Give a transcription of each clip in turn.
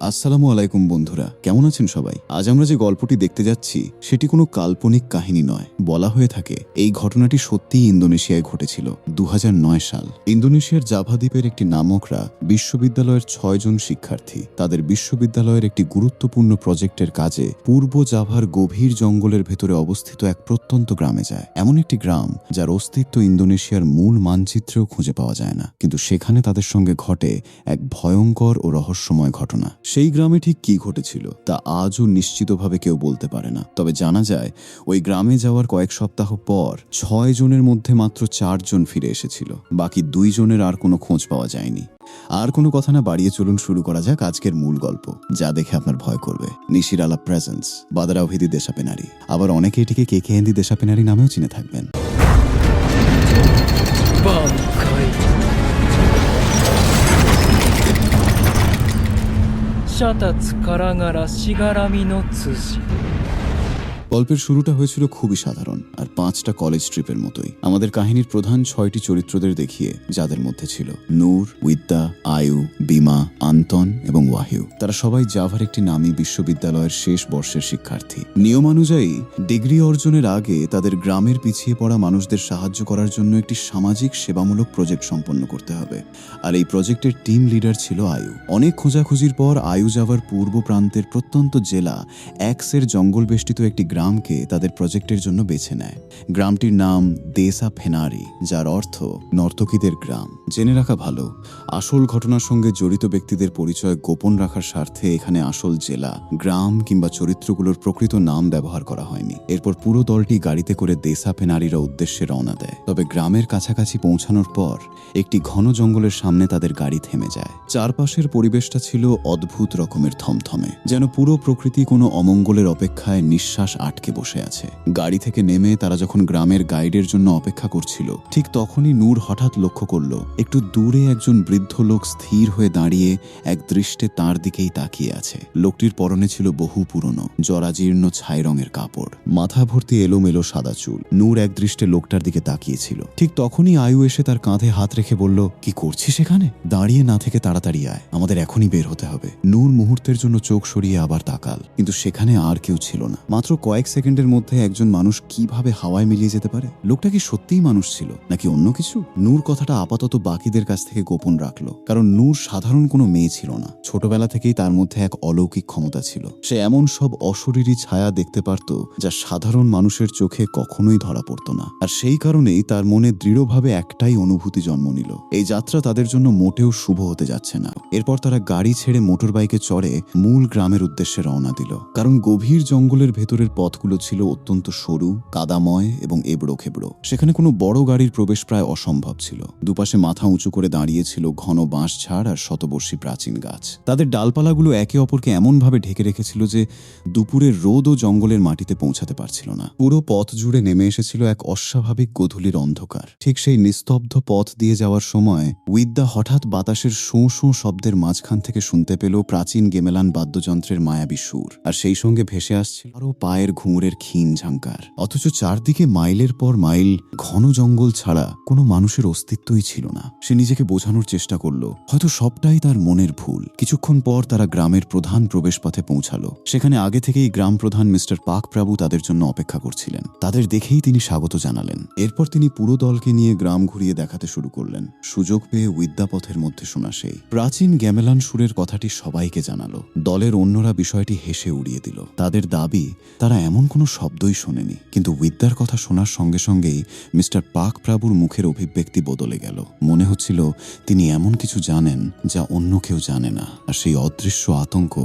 আসসালামু আলাইকুম বন্ধুরা, কেমন আছেন সবাই? আজ আমরা যে গল্পটি দেখতে যাচ্ছি সেটি কোনো কাল্পনিক কাহিনী নয়। বলা হয়ে থাকে এই ঘটনাটি সত্যিই ইন্দোনেশিয়ায় ঘটেছিল। 2009 সাল ইন্দোনেশিয়ার জাভা দ্বীপের একটি নামকরা বিশ্ববিদ্যালয়ের 6 জন শিক্ষার্থী তাদের বিশ্ববিদ্যালয়ের একটি গুরুত্বপূর্ণ প্রজেক্টের কাজে পূর্ব জাভার গভীর জঙ্গলের ভেতরে অবস্থিত এক প্রত্যন্ত গ্রামে যায়। এমন একটি গ্রাম যার অস্তিত্ব ইন্দোনেশিয়ার মূল মানচিত্রেও খুঁজে পাওয়া যায় না, কিন্তু সেখানে তাদের সঙ্গে ঘটে এক ভয়ঙ্কর ও রহস্যময় ঘটনা। সেই গ্রামে ঠিক কি ঘটেছিল তা আজও নিশ্চিতভাবে কেউ বলতে পারে না। তবে জানা যায় ওই গ্রামে যাওয়ার কয়েক সপ্তাহ পর 6 জনের মধ্যে মাত্র 4 জন ফিরে এসেছিল। বাকি 2 জনের আর কোনো খোঁজ পাওয়া যায়নি। আর কোনো কথা না বাড়িয়ে চলুন শুরু করা যাক আজকের মূল গল্প, যা দেখে আপনার ভয় করবে। নিশিরালা প্রেজেন্স বাদারাওহিদি দেশাপেনারি। আবার অনেকে এটিকে কেকেহেন্দি দেশাপেনারি নামেও চিনে থাকবেন। গল্পের শুরুটা হয়েছিল খুবই সাধারণ আর 5টা কলেজ ট্রিপের মতোই। আমাদের কাহিনীর প্রধান 6টি চরিত্রদের দেখিয়ে, যাদের মধ্যে ছিল নূর, উইদ্যা, আয়ু, বিমা, আন্তন এবং ওয়াহিউ। তারা সবাই জাভার একটি নামী বিশ্ববিদ্যালয়ের শেষ বর্ষের শিক্ষার্থী। নিয়মানুযায়ী ডিগ্রি অর্জনের আগে তাদের গ্রামের পিছিয়ে পড়া মানুষদের সাহায্য করার জন্য একটি সামাজিক সেবামূলক প্রজেক্ট সম্পন্ন করতে হবে। আর এই প্রজেক্টের টিম লিডার ছিল আয়ু। অনেক খোঁজাখুঁজির পর আয়ু জাভার পূর্ব প্রান্তের প্রত্যন্ত জেলা এক্সের জঙ্গল বেষ্টিত একটি গ্রামকে তাদের প্রজেক্টের জন্য বেছে নেয়। গ্রামটির নাম দেশাপেনারি, যার অর্থ নর্তকীদের গ্রাম। জেনে রাখা ভালো, আসল ঘটনার সঙ্গে জড়িত ব্যক্তিদের পরিচয় গোপন রাখার স্বার্থে এখানে আসল জেলা, গ্রাম কিংবা চরিত্রগুলোর প্রকৃত নাম ব্যবহার করা হয়নি। এরপর পুরো দলটি গাড়িতে করে দেশাপেনারিরা উদ্দেশ্যে রওনা দেয়। তবে গ্রামের কাছাকাছি পৌঁছানোর পর একটি ঘন জঙ্গলের সামনে তাদের গাড়ি থেমে যায়। চারপাশের পরিবেশটা ছিল অদ্ভুত রকমের থমথমে, যেন পুরো প্রকৃতি কোনো অমঙ্গলের অপেক্ষায় নিঃশ্বাস আটকে বসে আছে। গাড়ি থেকে নেমে তারা যখন গ্রামের গাইডের জন্য অপেক্ষা করছিল, ঠিক তখনই নূর হঠাৎ লক্ষ্য করল একটু দূরে একজন বৃদ্ধ লোক স্থির হয়ে দাঁড়িয়ে এক দৃষ্টে তার দিকেই তাকিয়ে আছে। লোকটির পরনে ছিল বহু পুরনো জরাজীর্ণ ছাই রঙের কাপড়, মাথা ভর্তি এলোমেলো সাদা চুল। নূর এক দৃষ্টে লোকটার দিকে তাকিয়েছিল। ঠিক তখনই আয়ু এসে তার কাঁধে হাত রেখে বলল, কি করছিস এখানে? দাঁড়িয়ে না থেকে তাড়াতাড়ি আয়, আমাদের এখনই বের হতে হবে। নূর মুহূর্তের জন্য চোখ সরিয়ে আবার তাকাল, কিন্তু সেখানে আর কেউ ছিল না। মাত্র কয়েক সেকেন্ডের মধ্যে একজন মানুষ কিভাবে হাওয়ায় মিলিয়ে যেতে পারে? লোকটা কি সত্যিই মানুষ ছিল নাকি অন্য কিছু? নূর কথাটা আপাতত বাকিদের কাছ থেকে গোপন রাখলো, কারণ নূর সাধারণ কোনো মেয়ে ছিল না। ছোটবেলা থেকেই তার মধ্যে এক অলৌকিক ক্ষমতা ছিল। সে এমন সব অশরীরী ছায়া দেখতে পারত যা সাধারণ মানুষের চোখে কখনোই ধরা পড়ত না। আর সেই কারণেই তার মনে দৃঢ়ভাবে একটাই অনুভূতি জন্ম নিল, এই যাত্রা তাদের জন্য মোটেও শুভ হতে যাচ্ছে না। এরপর তারা গাড়ি ছেড়ে মোটর বাইকে চড়ে মূল গ্রামের উদ্দেশ্যে রওনা দিল। কারণ গভীর জঙ্গলের ভেতরের পথগুলো ছিল অত্যন্ত সরু, কাদাময় এবং এবড়ো খেবড়ো। সেখানে কোনো বড় গাড়ির প্রবেশ প্রায় অসম্ভব ছিল। দুপাশে মাথা উঁচু করে দাঁড়িয়েছিল ঘন বাঁশ ঝাড় আর শতবর্ষী প্রাচীন গাছ। তাদের ডালপালাগুলো একে অপরকে এমনভাবে ঢেকে রেখেছিল যে দুপুরের রোদ ও জঙ্গলের মাটিতে পৌঁছাতে পারছিল না। পুরো পথ জুড়ে নেমে এসেছিল এক অস্বাভাবিক গোধূলির অন্ধকার। ঠিক সেই নিস্তব্ধ পথ দিয়ে যাওয়ার সময় উইদ্যা হঠাৎ বাতাসের শোঁ শোঁ শব্দের মাঝখান থেকে শুনতে পেল প্রাচীন গেমেলান বাদ্যযন্ত্রের মায়াবী সুর। আর সেই সঙ্গে ভেসে আসছিল আরও পায়ের ঘুঙুরের ক্ষীণ ঝাঙ্কার। অথচ চারদিকে মাইলের পর মাইল ঘন জঙ্গল ছাড়া কোনো মানুষের অস্তিত্বই ছিল না। সে নিজেকে বোঝানোর চেষ্টা করল হয়তো সবটাই তার মনের ভুল। কিছুক্ষণ পর তারা গ্রামের প্রধান প্রবেশপথে পৌঁছালো। সেখানে আগে থেকেই গ্রাম প্রধান মিস্টার পাক প্রাবু তাদের জন্য অপেক্ষা করছিলেন। তাদের দেখেই তিনি স্বাগত জানালেন। এরপর তিনি পুরো দলকে নিয়ে গ্রাম ঘুরিয়ে দেখাতে শুরু করলেন। সুযোগ পেয়ে উইদ্যাপথের মধ্যে শোনা সেই প্রাচীন গ্যামেলান সুরের কথাটি সবাইকে জানালো। দলের অন্যরা বিষয়টি হেসে উড়িয়ে দিল। তাদের দাবি তারা এমন কোনো শব্দই শোনেনি। কিন্তু উইদ্যার কথা শোনার সঙ্গে সঙ্গেই মিস্টার পাক প্রাবুর মুখের অভিব্যক্তি বদলে গেল। মনে হচ্ছিল তিনি এমন কিছু জানেন যা অন্য কেউ জানে না। আর সেই অদৃশ্য আতঙ্ক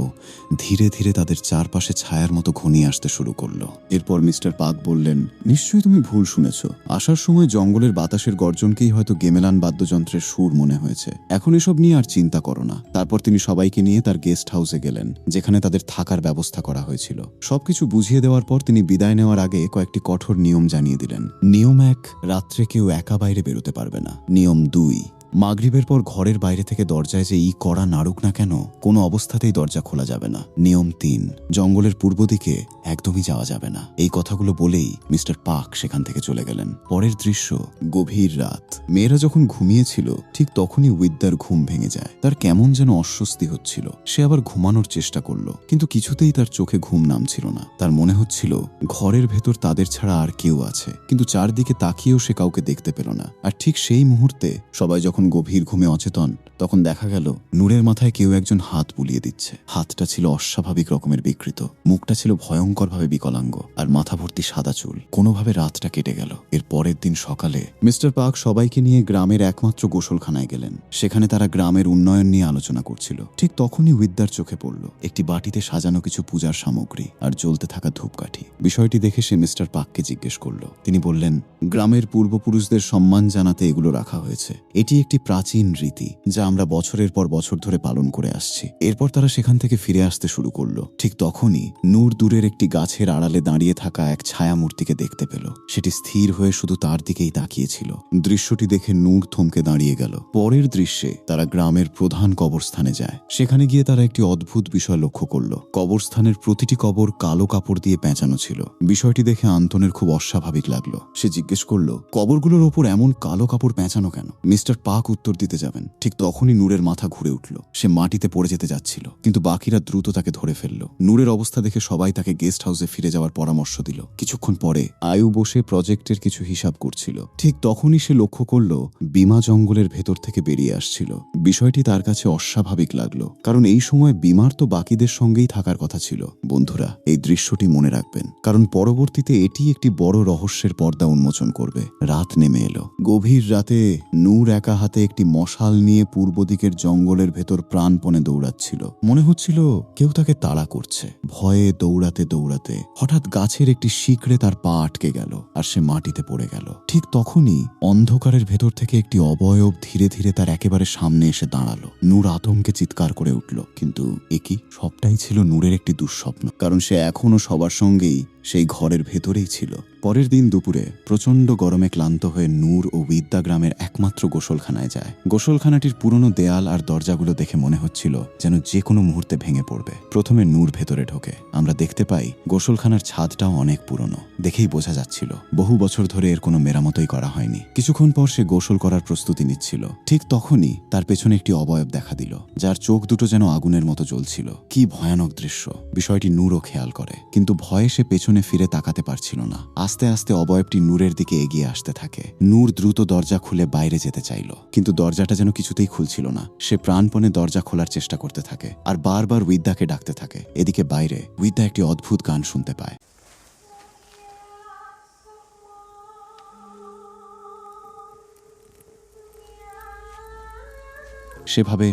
ধীরে ধীরে তাদের চারপাশে ছায়ার মতো ঘনিয়ে আসতে শুরু করলো। এরপর মিস্টার পাক বললেন, নিশ্চয়ই তুমি ভুল শুনেছ। আসার সময় জঙ্গলের বাতাসের গর্জনকেই হয়তো গেমেলান বাদ্যযন্ত্রের সুর মনে হয়েছে। এখন এসব নিয়ে আর চিন্তা করো না। তারপর তিনি সবাইকে নিয়ে তার গেস্ট হাউসে গেলেন, যেখানে তাদের থাকার ব্যবস্থা করা হয়েছিল। সবকিছু বুঝিয়ে দেওয়ার পর তিনি বিদায় নেওয়ার আগে কয়েকটি কঠোর নিয়ম জানিয়ে দিলেন। নিয়ম 1, রাত্রে কেউ একা বাইরে বেরোতে পারবে না। নিয়ম 2, মাগরিবের পর ঘরের বাইরে থেকে দরজায় যে কড়া নাড়ুক না কেন, কোনো অবস্থাতেই দরজা খোলা যাবে না। নিয়ম ৩, জঙ্গলের পূর্ব দিকে একদমই যাওয়া যাবে না। এই কথাগুলো বলেই মিস্টার পাক সেখান থেকে চলে গেলেন। পরের দৃশ্য, গভীর রাত। মেয়েরা যখন ঘুমিয়েছিল ঠিক তখনই উইদ্যার ঘুম ভেঙে যায়। তার কেমন যেন অস্বস্তি হচ্ছিল। সে আবার ঘুমানোর চেষ্টা করলো, কিন্তু কিছুতেই তার চোখে ঘুম নামছিল না। তার মনে হচ্ছিল ঘরের ভেতর তাদের ছাড়া আর কেউ আছে, কিন্তু চারদিকে তাকিয়েও সে কাউকে দেখতে পেল না। আর ঠিক সেই মুহূর্তে সবাই যখন গভীর ঘুমে অচেতন, তখন দেখা গেল নূরের মাথায় কেউ একজন হাত বুলিয়ে দিচ্ছে। হাতটা ছিল অস্বাভাবিক রকমের বিকৃত, মুখটা ছিল ভয়ঙ্করভাবে বিকলাঙ্গ, আর মাথা ভর্তি সাদা চুল। কোনোভাবে রাতটা কেটে গেল। এর পরের দিন সকালে মিস্টার পাক সবাইকে নিয়ে গ্রামের একমাত্র গোসলখানায় গেলেন। সেখানে তারা গ্রামের উন্নয়ন নিয়ে আলোচনা করছিল। ঠিক তখনই উইদ্যার চোখে পড়ল একটি বাটিতে সাজানো কিছু পূজার সামগ্রী আর জ্বলতে থাকা ধূপকাঠি। বিষয়টি দেখে সে মিস্টার পাককে জিজ্ঞেস করল। তিনি বললেন, গ্রামের পূর্বপুরুষদের সম্মান জানাতে এগুলো রাখা হয়েছে। এটি একটি প্রাচীন রীতি যা আমরা বছরের পর বছর ধরে পালন করে আসছি। এরপর তারা সেখান থেকে ফিরে আসতে শুরু করলো। ঠিক তখনই নূর দূরের একটি গাছের আড়ালে দাঁড়িয়ে থাকা এক ছায়ামূর্তিকে দেখতে পেল। সেটি স্থির হয়ে শুধু তার দিকেই তাকিয়েছিল। দৃশ্যটি দেখে নূর থমকে দাঁড়িয়ে গেল। পরের দৃশ্যে তারা গ্রামের প্রধান কবরস্থানে যায়। সেখানে গিয়ে তারা একটি অদ্ভুত বিষয় লক্ষ্য করল। কবরস্থানের প্রতিটি কবর কালো কাপড় দিয়ে পেঁচানো ছিল। বিষয়টি দেখে আন্তনের খুব অস্বাভাবিক লাগলো। সে জিজ্ঞেস করল, কবরগুলোর ওপর এমন কালো কাপড় পেঁচানো কেন? মিস্টার পাক উত্তর দিতে যাবেন, ঠিক তখনই নূরের মাথা ঘুরে উঠল। সে মাটিতে পড়ে যেতে যাচ্ছিল, কিন্তু বাকিরা দ্রুত তাকে ধরে ফেলল। নূরের অবস্থা দেখে সবাই তাকে গেস্ট হাউসে ফিরে যাওয়ার পরামর্শ দিল। কিছুক্ষণ পরে আয়ু বসে প্রজেক্টের কিছু হিসাব করছিল। ঠিক তখনই সে লক্ষ্য করল বিমা জঙ্গলের ভেতর থেকে বেরিয়ে আসছিল। বিষয়টি তার কাছে অস্বাভাবিক লাগলো, কারণ এই সময় বিমার তো বাকিদের সঙ্গেই থাকার কথা ছিল। বন্ধুরা, এই দৃশ্যটি মনে রাখবেন, কারণ পরবর্তীতে এটি একটি বড় রহস্যের পর্দা উন্মোচন করবে। রাত নেমে এলো। গভীর রাতে নূর একা হাতে একটি মশাল নিয়ে পূর্ব দিকের জঙ্গলের ভেতর প্রাণপণে দৌড়াচ্ছিল। মনে হচ্ছিল কেউ তাকে তাড়া করছে। ভয়ে দৌড়াতে দৌড়াতে হঠাৎ গাছের একটি শিকড়ে তার পা আটকে গেল, আর সে মাটিতে পড়ে গেল। ঠিক তখনই অন্ধকারের ভেতর থেকে একটি অবয়ব ধীরে ধীরে তার একেবারে সামনে এসে দাঁড়ালো। নূর আতঙ্কে চিৎকার করে উঠল, কিন্তু একি সবটাই ছিল নূরের একটি দুঃস্বপ্ন, কারণ সে এখনো সবার সঙ্গেই সেই ঘরের ভেতরেই ছিল। পরের দিন দুপুরে প্রচণ্ড গরমে ক্লান্ত হয়ে নূর ও বিদ্যা গ্রামের একমাত্র গোসলখানায় যায়। গোসলখানাটির পুরনো দেয়াল আর দরজাগুলো দেখে মনে হচ্ছিল যেন যে কোনো মুহূর্তে ভেঙে পড়বে। প্রথমে নূর ভেতরে ঢোকে। আমরা দেখতে পাই গোসলখানার ছাদটাও অনেক পুরনো। দেখেই বোঝা যাচ্ছিল বহু বছর ধরে এর কোনো মেরামতই করা হয়নি। কিছুক্ষণ পর সে গোসল করার প্রস্তুতি নিচ্ছিল। ঠিক তখনই তার পেছনে একটি অবয়ব দেখা দিল, যার চোখ দুটো যেন আগুনের মতো জ্বলছিল। কি ভয়ানক দৃশ্য! বিষয়টি নূরও খেয়াল করে, কিন্তু ভয়ে সে পেছনে ফিরে তাকাতে পারছিল না। আস্তে আস্তে অবয়বটি নূরের দিকে এগিয়ে আসতে থাকে। নূর দ্রুত দরজা খুলে বাইরে যেতে চাইল, কিন্তু দরজাটা যেন কিছুতেই খুলছিল না। সে প্রাণপণে দরজা খোলার চেষ্টা করতে থাকে আর বারবার উইদ্যাকে ডাকতে থাকে। এদিকে বাইরে উইদ্যা একটি অদ্ভুত গান শুনতে পায়। সেভাবে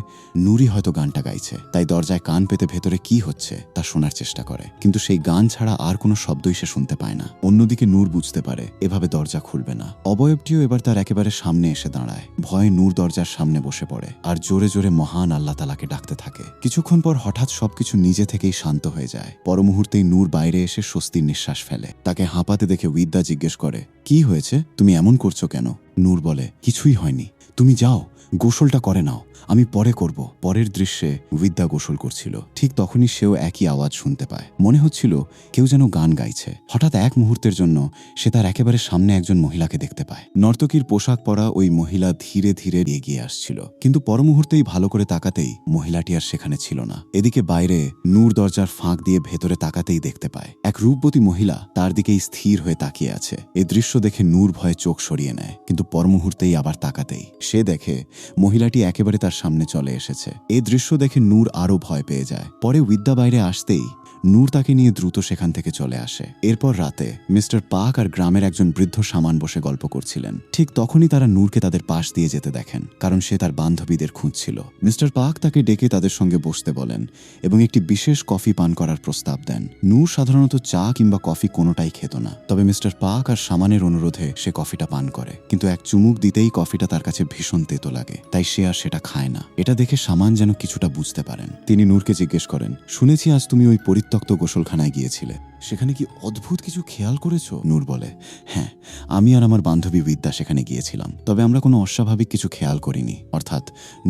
নূরই হয়তো গানটা গাইছে, তাই দরজায় কান পেতে ভেতরে কি হচ্ছে তা শোনার চেষ্টা করে, কিন্তু সেই গান ছাড়া আর কোনো শব্দই সে শুনতে পায় না। অন্যদিকে নূর বুঝতে পারে এভাবে দরজা খুলবে না। অবয়বটিও এবার তার একেবারে সামনে এসে দাঁড়ায়। ভয়ে নূর দরজার সামনে বসে পড়ে আর জোরে জোরে মহান আল্লাহ তাআলাকে ডাকতে থাকে। কিছুক্ষণ পর হঠাৎ সবকিছু নিজে থেকেই শান্ত হয়ে যায়। পর মুহূর্তেই নূর বাইরে এসে স্বস্তির নিঃশ্বাস ফেলে। তাকে হাঁপাতে দেখে উইদ্যা জিজ্ঞেস করে, কি হয়েছে? তুমি এমন করছো কেন? নূর বলে, কিছুই হয়নি, তুমি যাও, গোসলটা করে নাও, আমি পরে করব। পরের দৃশ্যে উইদ্যা গোসল করছিল। ঠিক তখনই সেও একই আওয়াজ শুনতে পায়। মনে হচ্ছিল কেউ যেন গান গাইছে। হঠাৎ এক মুহূর্তের জন্য সে তার একেবারে সামনে একজন মহিলাকে দেখতে পায়। নর্তকীর পোশাক পরা ওই মহিলা ধীরে ধীরে এগিয়ে আসছিল, কিন্তু পর মুহূর্তেই ভালো করে তাকাতেই মহিলাটি আর সেখানে ছিল না। এদিকে বাইরে নূর দরজার ফাঁক দিয়ে ভেতরে তাকাতেই দেখতে পায় এক রূপবতী মহিলা তার দিকেই স্থির হয়ে তাকিয়ে আছে। এই দৃশ্য দেখে নূর ভয়ে চোখ সরিয়ে নেয়, কিন্তু পর মুহূর্তেই আবার তাকাতেই সে দেখে মহিলাটি একেবারে তার সামনে চলে এসেছে। এই দৃশ্য দেখে নূর আরো ভয় পেয়ে যায়। পরে উইদ্যা বাইরে আসতেই নূর তাকে নিয়ে দ্রুত সেখান থেকে চলে আসে। এরপর রাতে মিস্টার পাক আর গ্রামের একজন বৃদ্ধ সামান বসে গল্প করছিলেন। ঠিক তখনই তারা নূরকে তাদের পাশ দিয়ে যেতে দেখেন, কারণ সে তার বান্ধবীদের খুঁজছিল। মিস্টার পাক তাকে ডেকে তাদের সঙ্গে বসতে বলেন এবং একটি বিশেষ কফি পান করার প্রস্তাব দেন। নূর সাধারণত চা কিংবা কফি কোনোটাই খেত না, তবে মিস্টার পাক আর সামানের অনুরোধে সে কফিটা পান করে। কিন্তু এক চুমুক দিতেই কফিটা তার কাছে ভীষণ তেতো লাগে, তাই সে আর সেটা খায় না। এটা দেখে সামান যেন কিছুটা বুঝতে পারেন। তিনি নূরকে জিজ্ঞেস করেন, শুনেছি আজ তুমি ওই পরিত্যক্ত গোসলখানায় গিয়েছিলে। সেখানে কি অদ্ভুত কিছু খেয়াল করেছো? নূর বলে, হ্যাঁ, আমি আর আমার বান্ধবী বিদ্যা সেখানে গিয়েছিলাম, তবে আমরা কোনো অস্বাভাবিক কিছু খেয়াল করিনি। অর্থাৎ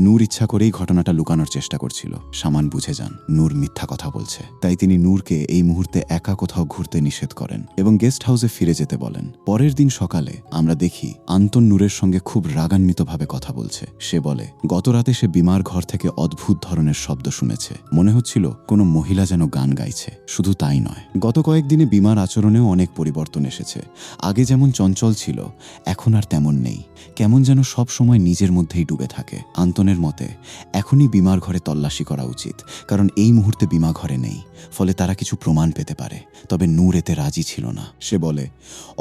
নূর ইচ্ছা করেই ঘটনাটা লুকানোর চেষ্টা করছিল। সামান বুঝে যান নূর মিথ্যা কথা বলছে, তাই তিনি নূরকে এই মুহূর্তে একা কোথাও ঘুরতে নিষেধ করেন এবং গেস্ট হাউসে ফিরে যেতে বলেন। পরের দিন সকালে আমরা দেখি আন্তন নূরের সঙ্গে খুব রাগান্বিতভাবে কথা বলছে। সে বলে, গত রাতে সে বিমার ঘর থেকে অদ্ভুত ধরনের শব্দ শুনেছে, মনে হচ্ছিল কোনো মহিলা যেন গান গাইছে। শুধু তাই নয়, গত কয়েকদিনে বিমার আচরণেও অনেক পরিবর্তন এসেছে। আগে যেমন চঞ্চল ছিল, এখন আর তেমন নেই, কেমন যেন সব সময় নিজের মধ্যেই ডুবে থাকে। আন্তনের মতে এখনই বিমার ঘরে তল্লাশি করা উচিত, কারণ এই মুহূর্তে বিমা ঘরে নেই, ফলে তারা কিছু প্রমাণ পেতে পারে। তবে নূর এতে রাজি ছিল না। সে বলে,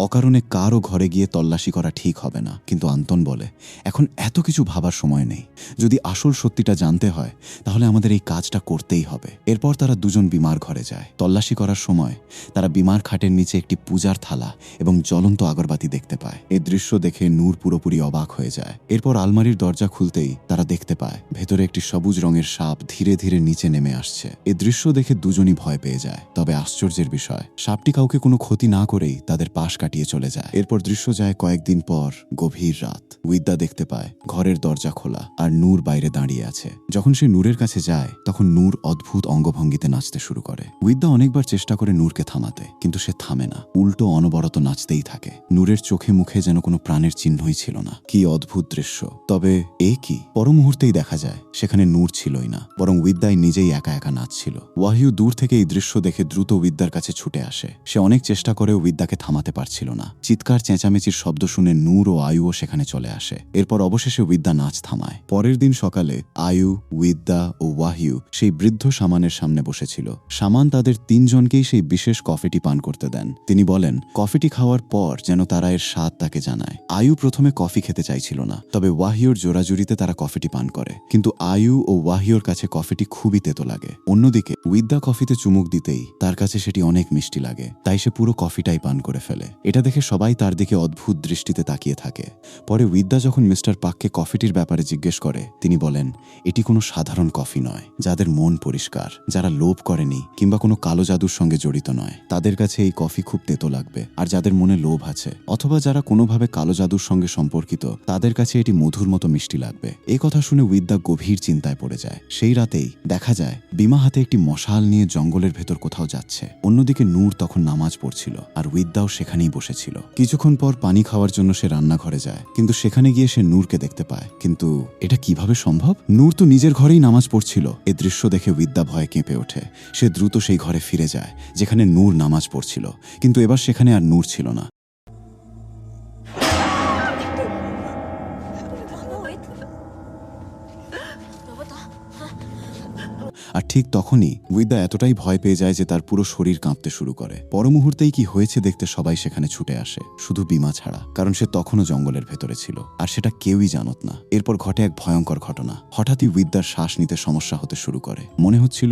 অকারণে কারও ঘরে গিয়ে তল্লাশি করা ঠিক হবে না। কিন্তু আন্তন বলে, এখন এত কিছু ভাবার সময় নেই, যদি আসল সত্যিটা জানতে হয় তাহলে আমাদের এই কাজটা করতেই হবে। এরপর তারা দুজন বিমার ঘরে যায়। তল্লাশি করার সময় তারা বিমার খাটের নিচে একটি পূজার থালা এবং জ্বলন্ত আগরবাতি দেখতে পায়। এই দৃশ্য দেখে নূর পুরোপুরি অবাক হয়ে যায়। এরপর আলমারির দরজা খুলতেই তারা দেখতে পায় ভেতরে একটি সবুজ রঙের সাপ ধীরে ধীরে নিচে নেমে আসছে। এই দৃশ্য দেখে দুজনই ভয় পেয়ে যায়। তবে আশ্চর্যের বিষয়, সাপটি কাউকে কোনো ক্ষতি না করেই তাদের পাশ কাটিয়ে চলে যায়। এরপর দৃশ্য যায় কয়েকদিন পর গভীর রাত। উইদ্যা দেখতে পায় ঘরের দরজা খোলা আর নূর বাইরে দাঁড়িয়ে আছে। যখন সে নূরের কাছে যায় তখন নূর অদ্ভুত অঙ্গভঙ্গিতে নাচতে শুরু করে। উইদ্যা অনেকবার চেষ্টা করে নূরকে থামাতে, কিন্তু সে থামে না, উল্টো অনবরত নাচতেই থাকে। নূরের চোখে মুখে যেন কোনো প্রাণের চিহ্নই ছিল না। কি অদ্ভুত দৃশ্য। তবে এ কি? পর মুহূর্তেই দেখা যায় সেখানে নূর ছিলই না, বরং উইদ্যাই নিজেই একা একা নাচছিল। ওয়াহিউ দূর থেকে এই দৃশ্য দেখে দ্রুত উইদ্যার কাছে ছুটে আসে। সে অনেক চেষ্টা করেও উইদ্যাকে থামাতে পারছিল না। চিৎকার চেঁচামেচির শব্দ শুনে নূর ও আয়ুও সেখানে চলে আসে। এরপর অবশেষে উইদ্যা নাচ থামায়। পরের দিন সকালে আয়ু, উইদ্যা ও ওয়াহিউ সেই বৃদ্ধ সামানের সামনে বসেছিল। সামান তাদের তিনজনকেই সেই বিশেষ কফিটি পান করতে দেন। তিনি বলেন, কফিটি খাওয়ার পর যেন তারা এর স্বাদ তাকে জানায়। আয়ু প্রথমে কফি খেতে চাইছিল না, তবে ওয়াহিউর জোরাজুরিতে তারা কফিটি পান করে। কিন্তু আয়ু ও ওয়াহিউর কাছে কফিটি খুবই তেতো লাগে। অন্যদিকে উইদ্যা কফিতে চুমুক দিতেই তার কাছে সেটি অনেক মিষ্টি লাগে, তাই সে পুরো কফিটাই পান করে ফেলে। এটা দেখে সবাই তার দিকে অদ্ভুত দৃষ্টিতে তাকিয়ে থাকে। পরে উইদ্যা যখন মিস্টার পাককে কফিটির ব্যাপারে জিজ্ঞেস করে, তিনি বলেন, এটি কোনো সাধারণ কফি নয়। যাদের মন পরিষ্কার, যারা লোভ করেনি কিংবা কোনো কালো জাদুর সঙ্গে জড়িত নয়, তাদের কাছে এই কফি খুব তেতো লাগবে। আর যাদের মনে লোভ আছে অথবা যারা কোনোভাবে কালো জাদুর সঙ্গে সম্পর্কিত, তাদের কাছে এটি মধুর মতো মিষ্টি লাগবে। এই কথা শুনে উইদ্যা গভীর চিন্তায় পড়ে যায়। সেই রাতেই দেখা যায় বিমা হাতে একটি মশাল নিয়ে জঙ্গলের ভেতর কোথাও যাচ্ছে। অন্যদিকে নূর তখন নামাজ পড়ছিল আর উইদ্যাও সেখানেই বসেছিল। কিছুক্ষণ পর পানি খাওয়ার জন্য সে রান্নাঘরে যায়, কিন্তু সেখানে গিয়ে সে নূরকে দেখতে পায়। কিন্তু এটা কিভাবে সম্ভব? নূর তো নিজের ঘরেই নামাজ পড়ছিল। এ দৃশ্য দেখে উইদ্যা ভয়ে কেঁপে ওঠে। সে দ্রুত সেই ঘরে ফিরে যায় যেখানে নূর নামাজ পড়ছিল, কিন্তু এবার সেখানে আর নূর ছিল না। আর ঠিক তখনই উইদ্যা এতটাই ভয় পেয়ে যায় যে তার পুরো শরীর কাঁপতে শুরু করে। পর মুহূর্তেই কি হয়েছে দেখতে সবাই সেখানে ছুটে আসে, শুধু বিমা ছাড়া, কারণ সে তখনও জঙ্গলের ভেতরে ছিল আর সেটা কেউই জানত না। এরপর ঘটে এক ভয়ঙ্কর ঘটনা। হঠাৎই উইদ্যার শ্বাস নিতে সমস্যা হতে শুরু করে। মনে হচ্ছিল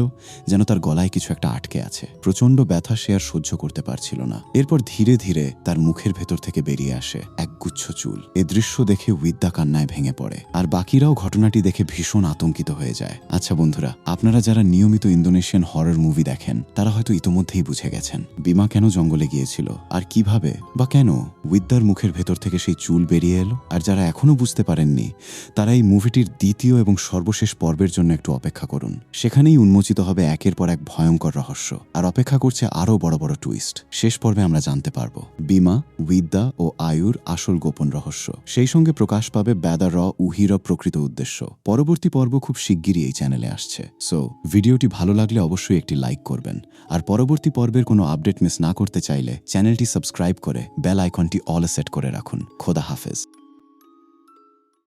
যেন তার গলায় কিছু একটা আটকে আছে। প্রচন্ড ব্যথা সে আর সহ্য করতে পারছিল না। এরপর ধীরে ধীরে তার মুখের ভেতর থেকে বেরিয়ে আসে এক গুচ্ছ চুল। এ দৃশ্য দেখে উইদ্যা কান্নায় ভেঙে পড়ে আর বাকিরাও ঘটনাটি দেখে ভীষণ আতঙ্কিত হয়ে যায়। আচ্ছা বন্ধুরা, আপনারা যারা নিয়মিত ইন্দোনেশিয়ান হরর মুভি দেখেন তারা হয়তো ইতোমধ্যেই বুঝে গেছেন বিমা কেন জঙ্গলে গিয়েছিল আর কিভাবে বা কেন উইদ্যার মুখের ভেতর থেকে সেই চুল বেরিয়ে এলো। আর যারা এখনো বুঝতে পারেননি তারা এই মুভিটির দ্বিতীয় এবং সর্বশেষ পর্বের জন্য একটু অপেক্ষা করুন। সেখানেই উন্মোচিত হবে একের পর এক ভয়ঙ্কর রহস্য, আর অপেক্ষা করছে আরও বড় বড় টুইস্ট। শেষ পর্বে আমরা জানতে পারবো বিমা, উইদ্যা ও আয়ুর আসল গোপন রহস্য। সেই সঙ্গে প্রকাশ পাবে ব্যাদা র উহির প্রকৃত উদ্দেশ্য। পরবর্তী পর্ব খুব শিগগিরই এই চ্যানেলে আসছে। সো ভিডিওটি ভালো লাগলে অবশ্যই একটি লাইক করবেন, আর পরবর্তী পর্বের কোনো আপডেট মিস না করতে চাইলে চ্যানেলটি সাবস্ক্রাইব করে বেল আইকনটি অলে সেট করে রাখুন। খোদা হাফেজ।